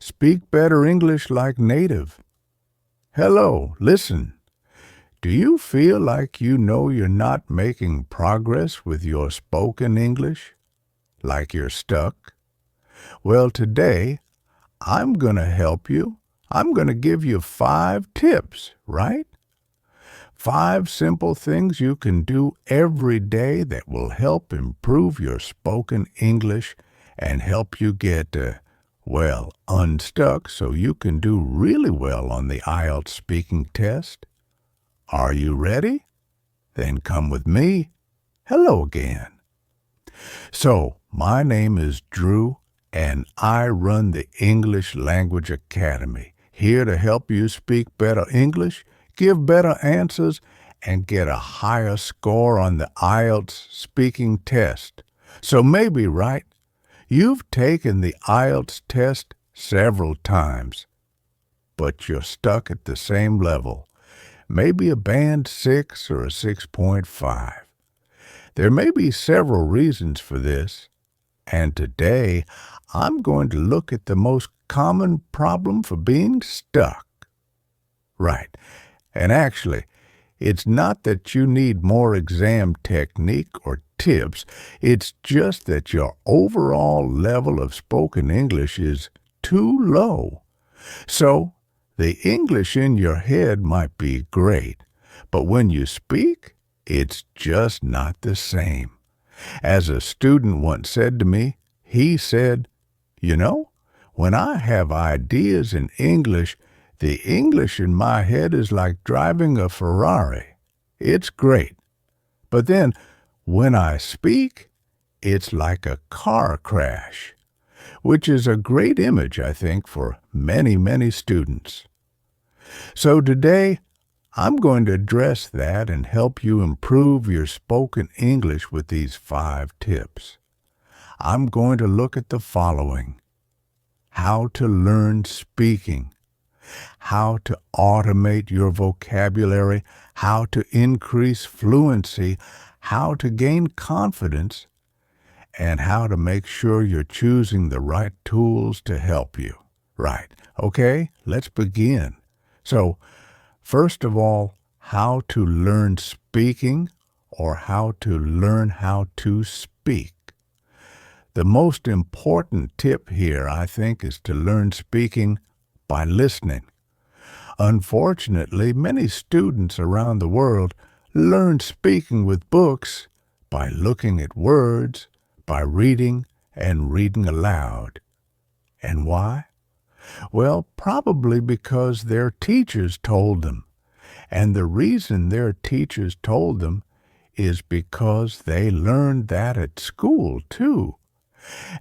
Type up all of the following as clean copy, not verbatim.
Speak better English like native. Hello, listen. Do you feel like you know you're not making progress with your spoken English? Like you're stuck? Well, today, I'm going to help you. I'm going to give you 5 tips, right? 5 simple things you can do every day that will help improve your spoken English and help you get, unstuck so you can do really well on the IELTS speaking test. Are you ready? Then come with me. Hello again. So, my name is Drew, and I run the English Language Academy, here to help you speak better English, give better answers, and get a higher score on the IELTS speaking test. So maybe, right, you've taken the IELTS test several times, but you're stuck at the same level, maybe a band 6 or a 6.5. There may be several reasons for this, and today I'm going to look at the most common problem for being stuck. Right, and actually, it's not that you need more exam technique or tips, it's just that your overall level of spoken English is too low. So, the English in your head might be great, but when you speak, it's just not the same. As a student once said to me, he said, when I have ideas in English, the English in my head is like driving a Ferrari. It's great. But then, when I speak, it's like a car crash, which is a great image, I think, for many, many students. So today, I'm going to address that and help you improve your spoken English with these 5 tips. I'm going to look at the following: how to learn speaking, how to automate your vocabulary, how to increase fluency, how to gain confidence, and how to make sure you're choosing the right tools to help you. Right, okay, let's begin. So, first of all, how to learn speaking or how to learn how to speak. The most important tip here, I think, is to learn speaking by listening. Unfortunately, many students around the world learn speaking with books by looking at words, by reading and reading aloud. And why? Well, probably because their teachers told them. And the reason their teachers told them is because they learned that at school, too.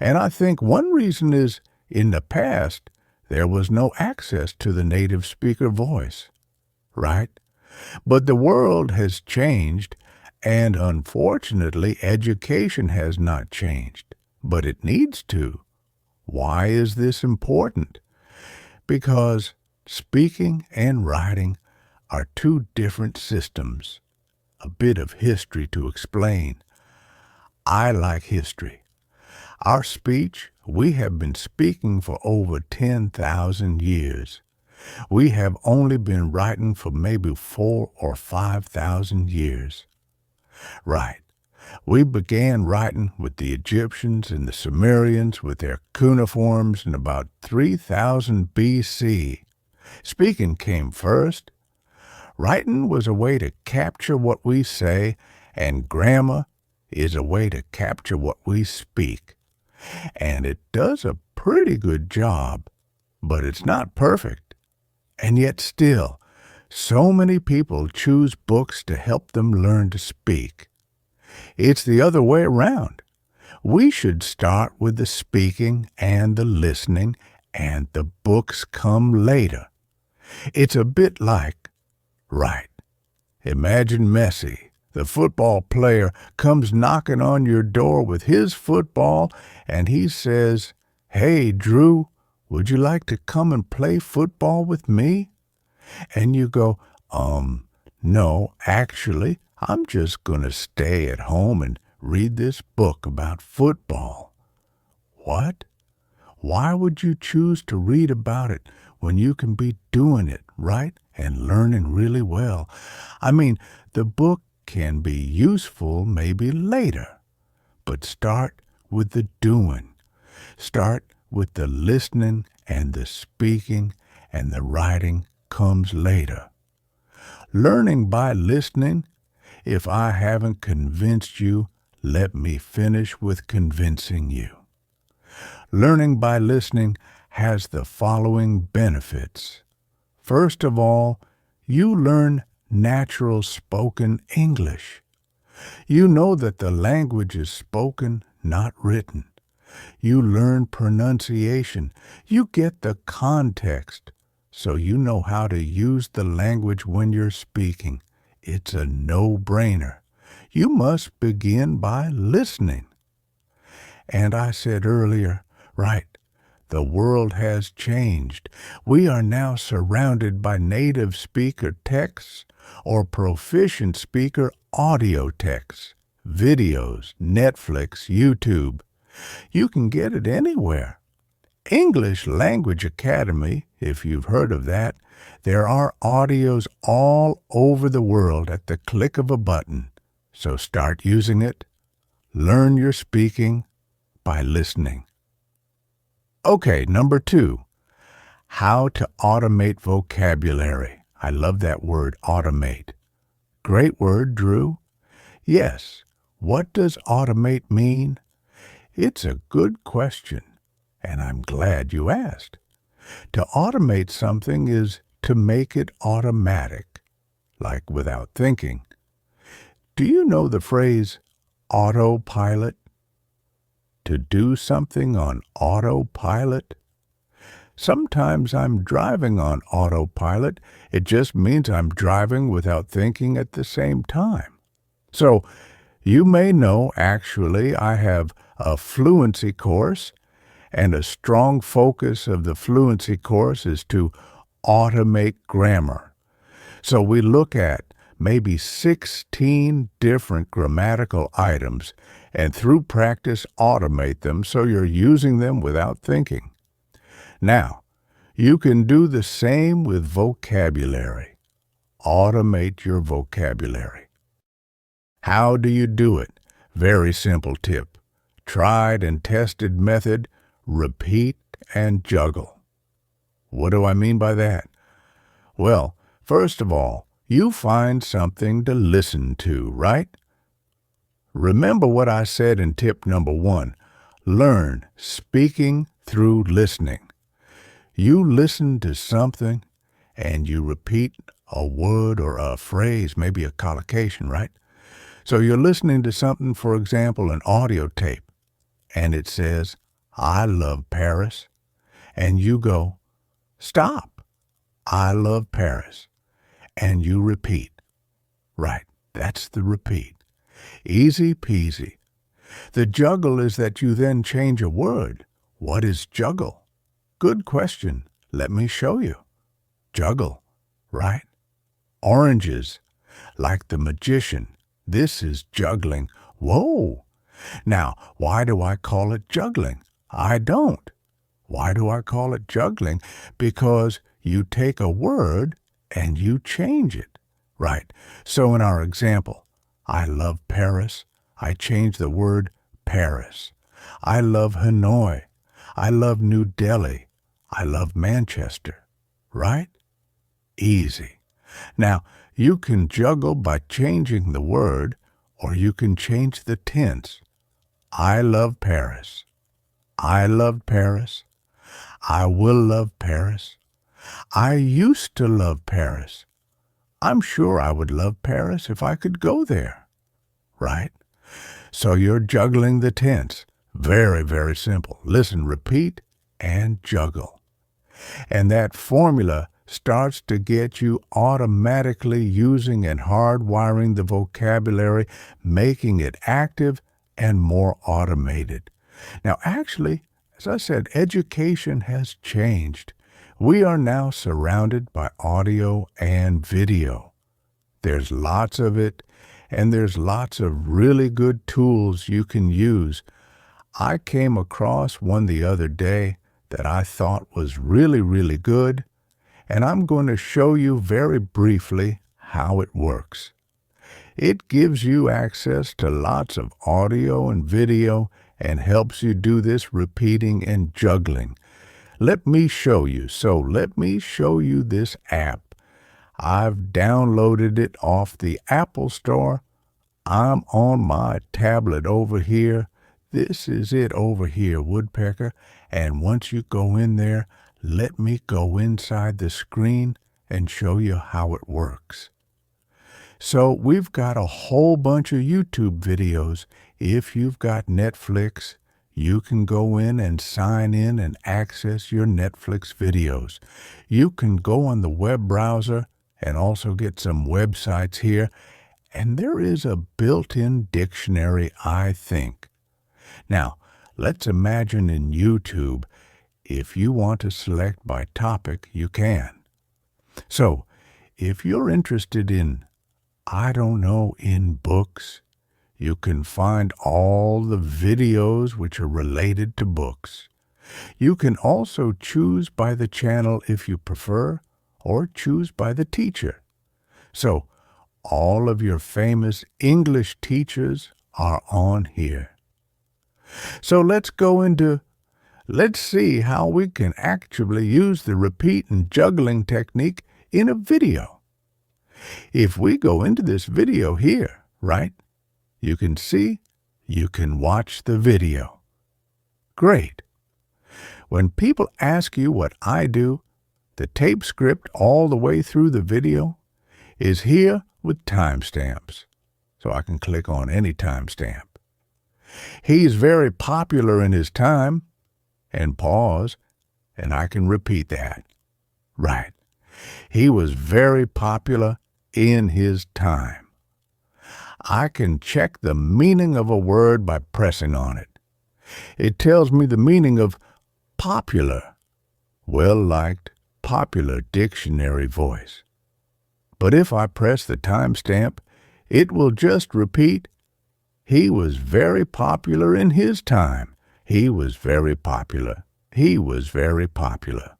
And I think one reason is, in the past, there was no access to the native speaker voice, right? But the world has changed, and unfortunately, education has not changed, but it needs to. Why is this important? Because speaking and writing are 2 different systems. A bit of history to explain. I like history. Our speech, we have been speaking for over 10,000 years. We have only been writing for maybe 4,000 or 5,000 years. Right. We began writing with the Egyptians and the Sumerians with their cuneiforms in about 3000 BC. Speaking came first. Writing was a way to capture what we say, and grammar is a way to capture what we speak. And it does a pretty good job, but it's not perfect. And yet still, so many people choose books to help them learn to speak. It's the other way around. We should start with the speaking and the listening, and the books come later. It's a bit like, right, imagine Messi, the football player, comes knocking on your door with his football, and he says, "Hey, Drew, would you like to come and play football with me?" And you go, no, actually, I'm just going to stay at home and read this book about football. What? Why would you choose to read about it when you can be doing it, right? And learning really well. I mean, the book can be useful maybe later, but start with the doing. Start with the listening, and the speaking and the writing comes later. Learning by listening. If I haven't convinced you, let me finish with convincing you. Learning by listening has the following benefits. First of all, you learn natural spoken English. You know that the language is spoken, not written. You learn pronunciation. You get the context, so you know how to use the language when you're speaking. It's a no-brainer. You must begin by listening. And I said earlier, right, the world has changed. We are now surrounded by native speaker texts or proficient speaker audio texts, videos, Netflix, YouTube. You can get it anywhere. English Language Academy, if you've heard of that, there are audios all over the world at the click of a button. So start using it. Learn your speaking by listening. Okay, number 2, how to automate vocabulary. I love that word, automate. Great word, Drew. Yes, what does automate mean? It's a good question, and I'm glad you asked. To automate something is to make it automatic, like without thinking. Do you know the phrase autopilot? To do something on autopilot? Sometimes I'm driving on autopilot. It just means I'm driving without thinking at the same time. So, you may know, actually, I have a Fluency course, and a strong focus of the Fluency course is to automate grammar. So we look at maybe 16 different grammatical items, and through practice automate them so you're using them without thinking. Now, you can do the same with vocabulary. Automate your vocabulary. How do you do it? Very simple tip. Tried and tested method, repeat and juggle. What do I mean by that? Well, first of all, you find something to listen to, right? Remember what I said in tip number 1. Learn speaking through listening. You listen to something and you repeat a word or a phrase, maybe a collocation, right? So you're listening to something, for example, an audio tape, and it says, I love Paris. And you go, stop, I love Paris. And you repeat. Right, that's the repeat. Easy peasy. The juggle is that you then change a word. What is juggle? Good question. Let me show you. Juggle, right? Oranges, like the magician. This is juggling. Whoa! Now, why do I call it juggling? I don't. Why do I call it juggling? Because you take a word and you change it. Right. So in our example, I love Paris. I change the word Paris. I love Hanoi. I love New Delhi. I love Manchester. Right? Easy. Now, you can juggle by changing the word, or you can change the tense. I love Paris. I loved Paris. I will love Paris. I used to love Paris. I'm sure I would love Paris if I could go there. Right? So you're juggling the tense. Very, very simple. Listen, repeat, and juggle. And that formula starts to get you automatically using and hardwiring the vocabulary, making it active and more automated. Now, actually, as I said, education has changed. We are now surrounded by audio and video. There's lots of it, and there's lots of really good tools you can use. I came across one the other day. that I thought was really, really good, and I'm going to show you very briefly how it works. It gives you access to lots of audio and video and helps you do this repeating and juggling. Let me show you. So let me show you this app. I've downloaded it off the Apple Store. I'm on my tablet over here. This is it over here, Woodpecker. And once you go in there, let me go inside the screen and show you how it works. So we've got a whole bunch of YouTube videos. If you've got Netflix, you can go in and sign in and access your Netflix videos. You can go on the web browser and also get some websites here. And there is a built-in dictionary, I think. Now, let's imagine in YouTube, if you want to select by topic, you can. So, if you're interested in in books, you can find all the videos which are related to books. You can also choose by the channel if you prefer, or choose by the teacher. So, all of your famous English teachers are on here. So let's see how we can actually use the repeat and juggling technique in a video. If we go into this video here, right, you can see, you can watch the video. Great. When people ask you what I do, the tape script all the way through the video is here with timestamps. So I can click on any timestamp. He's very popular in his time, and pause, and I can repeat that. Right. He was very popular in his time. I can check the meaning of a word by pressing on it. It tells me the meaning of popular, well-liked, popular dictionary voice. But if I press the timestamp, it will just repeat, he was very popular in his time. He was very popular. He was very popular.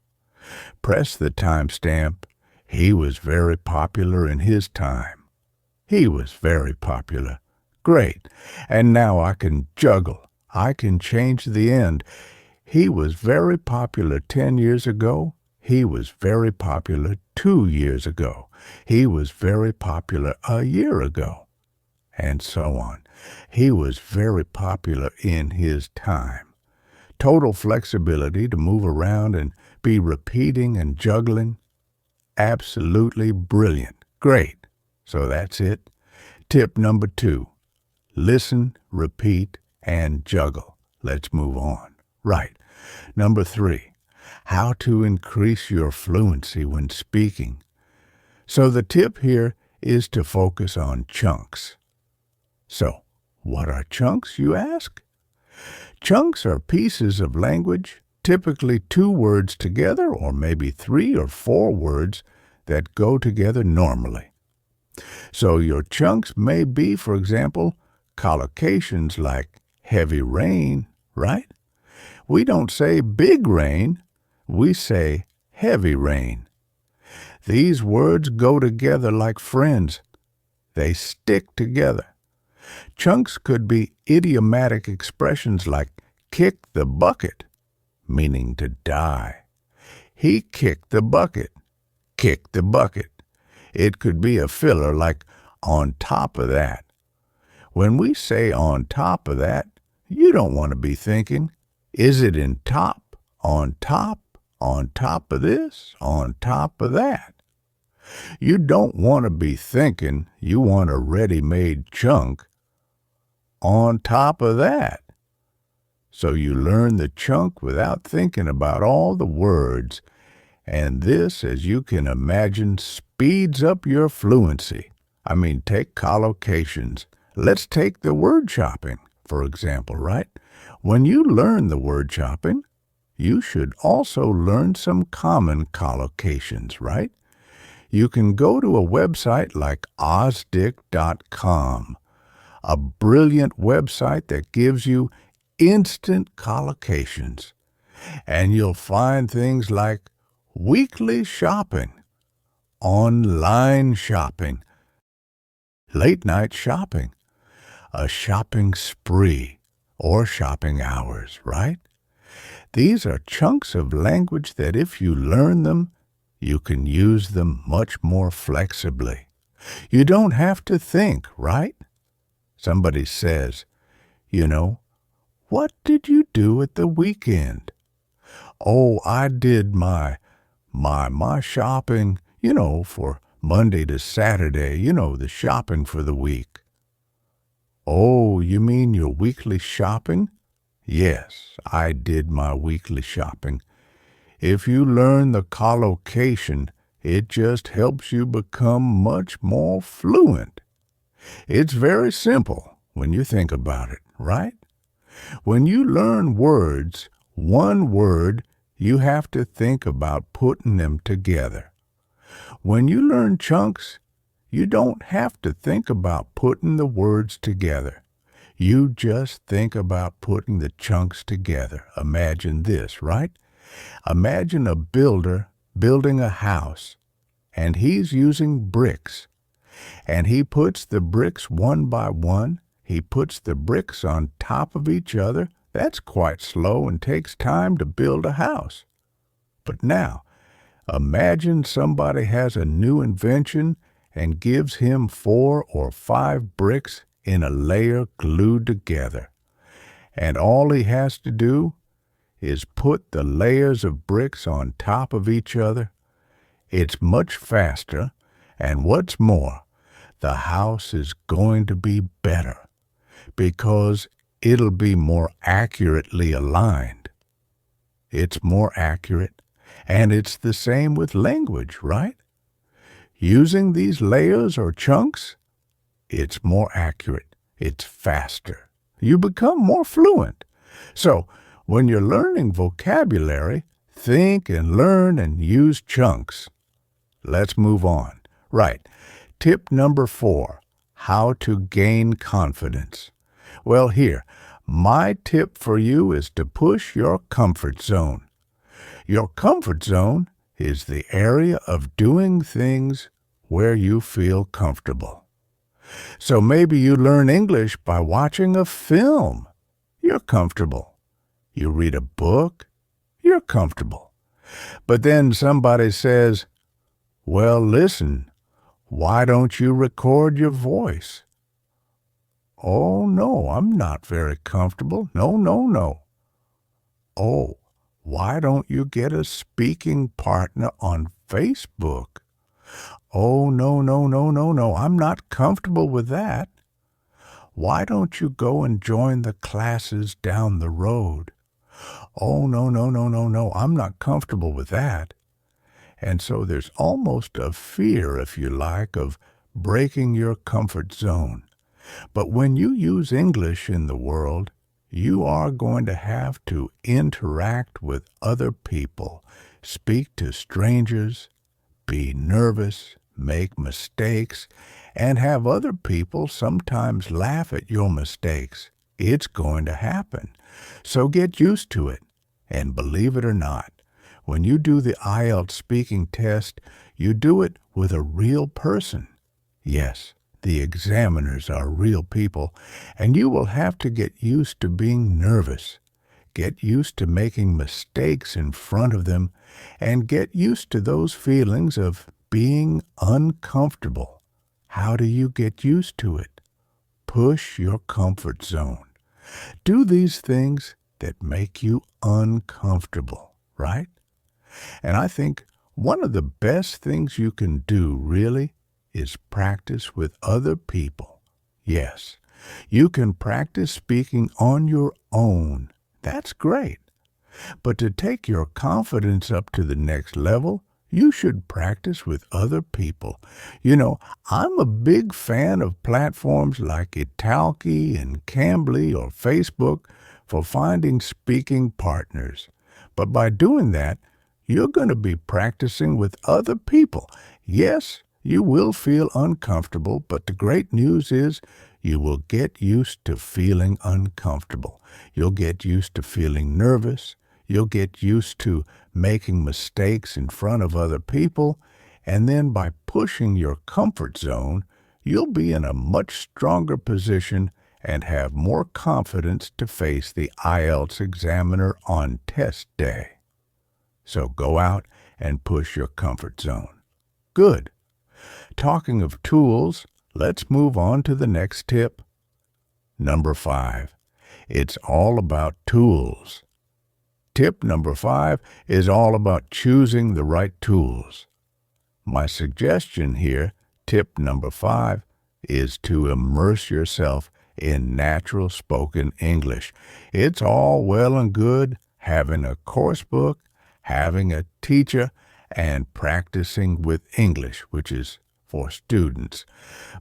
Press the timestamp. He was very popular in his time. He was very popular. Great. And now I can juggle. I can change the end. He was very popular 10 years ago. He was very popular 2 years ago. He was very popular a year ago. And so on. He was very popular in his time. Total flexibility to move around and be repeating and juggling. Absolutely brilliant. Great. So that's it. Tip number 2. Listen, repeat, and juggle. Let's move on. Right. Number 3. How to increase your fluency when speaking. So the tip here is to focus on chunks. So, what are chunks, you ask? Chunks are pieces of language, typically 2 words together, or maybe 3 or 4 words that go together normally. So your chunks may be, for example, collocations like heavy rain, right? We don't say big rain, we say heavy rain. These words go together like friends. They stick together. Chunks could be idiomatic expressions like kick the bucket, meaning to die. He kicked the bucket. Kick the bucket. It could be a filler like on top of that. When we say on top of that, you don't want to be thinking, is it in top, on top of this, on top of that? You don't want to be thinking you want a ready-made chunk on top of that. So you learn the chunk without thinking about all the words, and this, as you can imagine, speeds up your fluency. Take collocations. Let's take the word shopping, for example, right? When you learn the word shopping, you should also learn some common collocations, right? You can go to a website like osdic.com, a brilliant website that gives you instant collocations. And you'll find things like weekly shopping, online shopping, late night shopping, a shopping spree, or shopping hours, right? These are chunks of language that if you learn them, you can use them much more flexibly. You don't have to think, right? Somebody says, what did you do at the weekend? Oh, I did my shopping, for Monday to Saturday, the shopping for the week. Oh, you mean your weekly shopping? Yes, I did my weekly shopping. If you learn the collocation, it just helps you become much more fluent. It's very simple when you think about it, right? When you learn words, one word, you have to think about putting them together. When you learn chunks, you don't have to think about putting the words together. You just think about putting the chunks together. Imagine this, right? Imagine a builder building a house, and he's using bricks. And he puts the bricks one by one. He puts the bricks on top of each other. That's quite slow and takes time to build a house. But now, imagine somebody has a new invention and gives him 4 or 5 bricks in a layer glued together. And all he has to do is put the layers of bricks on top of each other. It's much faster, and what's more, the house is going to be better because it'll be more accurately aligned. It's more accurate, and it's the same with language, right? Using these layers or chunks, it's more accurate. It's faster. You become more fluent. So, when you're learning vocabulary, think and learn and use chunks. Let's move on. Right. Tip number 4, how to gain confidence. Well, here, my tip for you is to push your comfort zone. Your comfort zone is the area of doing things where you feel comfortable. So maybe you learn English by watching a film. You're comfortable. You read a book. You're comfortable. But then somebody says, well, listen, why don't you record your voice? Oh, no, I'm not very comfortable. No. Oh, why don't you get a speaking partner on Facebook? Oh, no, I'm not comfortable with that. Why don't you go and join the classes down the road? Oh, no, I'm not comfortable with that. And so there's almost a fear, if you like, of breaking your comfort zone. But when you use English in the world, you are going to have to interact with other people, speak to strangers, be nervous, make mistakes, and have other people sometimes laugh at your mistakes. It's going to happen. So get used to it. And believe it or not, when you do the IELTS speaking test, you do it with a real person. Yes, the examiners are real people, and you will have to get used to being nervous. Get used to making mistakes in front of them, and get used to those feelings of being uncomfortable. How do you get used to it? Push your comfort zone. Do these things that make you uncomfortable, right? And I think one of the best things you can do, really, is practice with other people. Yes, you can practice speaking on your own. That's great. But to take your confidence up to the next level, you should practice with other people. I'm a big fan of platforms like Italki and Cambly or Facebook for finding speaking partners. But by doing that, you're going to be practicing with other people. Yes, you will feel uncomfortable, but the great news is you will get used to feeling uncomfortable. You'll get used to feeling nervous. You'll get used to making mistakes in front of other people, and then by pushing your comfort zone, you'll be in a much stronger position and have more confidence to face the IELTS examiner on test day. So go out and push your comfort zone. Good. Talking of tools, let's move on to the next tip. Number 5. It's all about tools. Tip number 5 is all about choosing the right tools. My suggestion here, tip number 5, is to immerse yourself in natural spoken English. It's all well and good having a course book, having a teacher, and practicing with English, which is for students.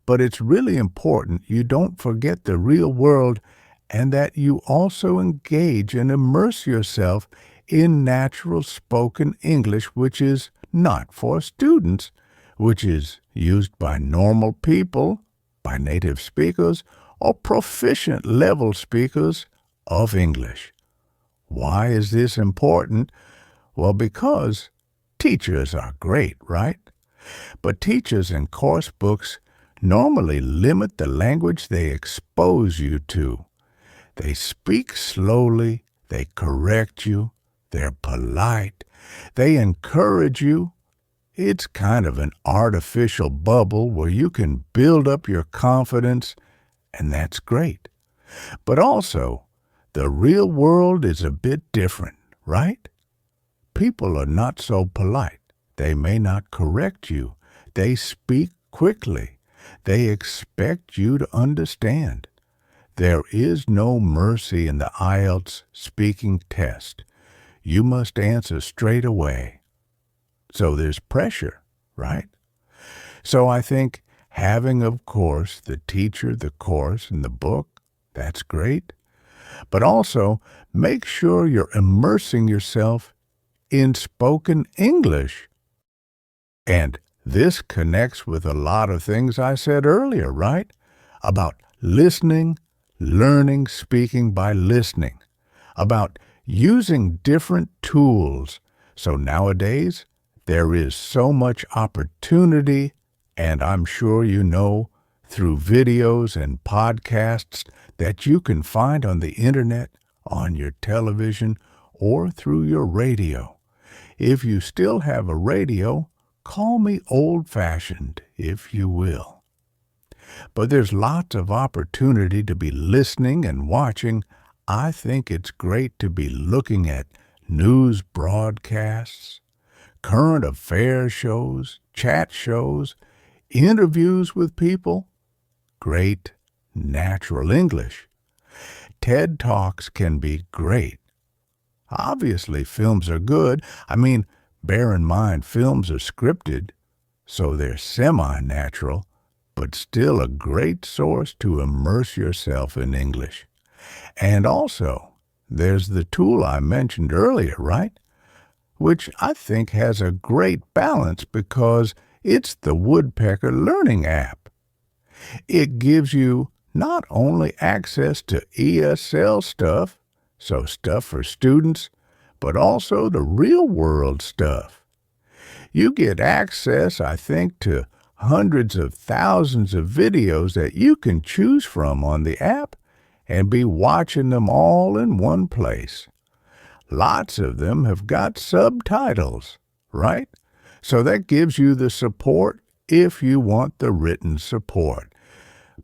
But it's really important you don't forget the real world and that you also engage and immerse yourself in natural spoken English, which is not for students, which is used by normal people, by native speakers, or proficient level speakers of English. Why is this important? Well, because teachers are great, right? But teachers and course books normally limit the language they expose you to. They speak slowly, they correct you, they're polite, they encourage you. It's kind of an artificial bubble where you can build up your confidence, and that's great. But also, the real world is a bit different, right? People are not so polite. They may not correct you. They speak quickly. They expect you to understand. There is no mercy in the IELTS speaking test. You must answer straight away. So there's pressure, right? So I think having, of course, the teacher, the course, and the book, that's great. But also make sure you're immersing yourself in spoken English. And this connects with a lot of things I said earlier, right? About listening, learning, speaking by listening. About using different tools. So nowadays, there is so much opportunity, and I'm sure you know, through videos and podcasts that you can find on the internet, on your television, or through your radio. If you still have a radio, call me old-fashioned, if you will. But there's lots of opportunity to be listening and watching. I think it's great to be looking at news broadcasts, current affairs shows, chat shows, interviews with people. Great natural English. TED Talks can be great. Obviously, films are good. I mean, bear in mind, films are scripted, so they're semi-natural, but still a great source to immerse yourself in English. And also, there's the tool I mentioned earlier, right? Which I think has a great balance because it's the Woodpecker Learning app. It gives you not only access to ESL stuff, so stuff for students, but also the real-world stuff. You get access, I think, to hundreds of thousands of videos that you can choose from on the app and be watching them all in one place. Lots of them have got subtitles, right? So that gives you the support if you want the written support.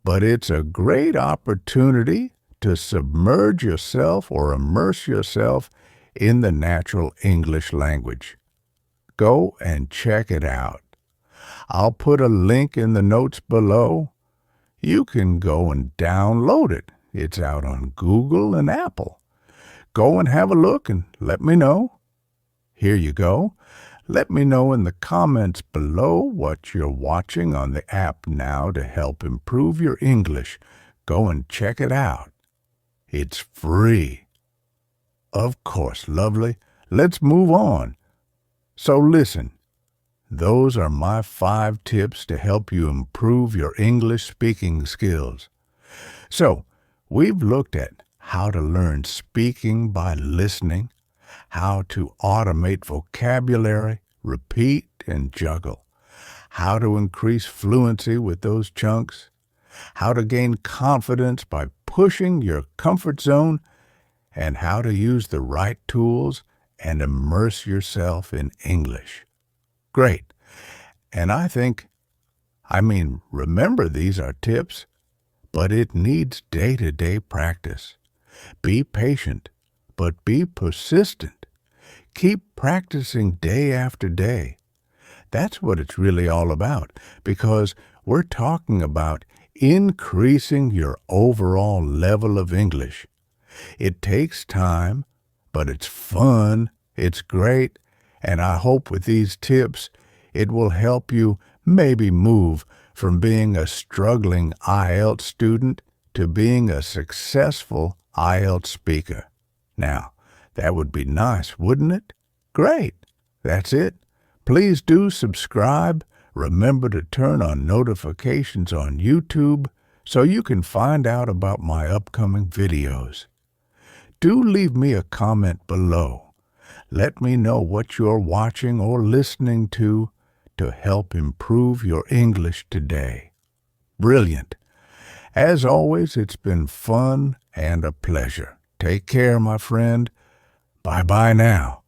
But it's a great opportunity to submerge yourself or immerse yourself in the natural English language. Go and check it out. I'll put a link in the notes below. You can go and download it. It's out on Google and Apple. Go and have a look and let me know. Here you go. Let me know in the comments below what you're watching on the app now to help improve your English. Go and check it out. It's free. Of course, lovely. Let's move on. So listen, those are my 5 tips to help you improve your English speaking skills. So, we've looked at how to learn speaking by listening, how to automate vocabulary, repeat, and juggle, how to increase fluency with those chunks, how to gain confidence by pushing your comfort zone, and how to use the right tools and immerse yourself in English. Great. And remember these are tips, but it needs day-to-day practice. Be patient, but be persistent. Keep practicing day after day. That's what it's really all about, because we're talking about increasing your overall level of English. It takes time, but it's fun, it's great, and I hope with these tips it will help you maybe move from being a struggling IELTS student to being a successful IELTS speaker. Now, that would be nice, wouldn't it? Great. That's it. Please do subscribe. Remember to turn on notifications on YouTube so you can find out about my upcoming videos. Do leave me a comment below. Let me know what you're watching or listening to help improve your English today. Brilliant. As always, it's been fun and a pleasure. Take care, my friend. Bye-bye now.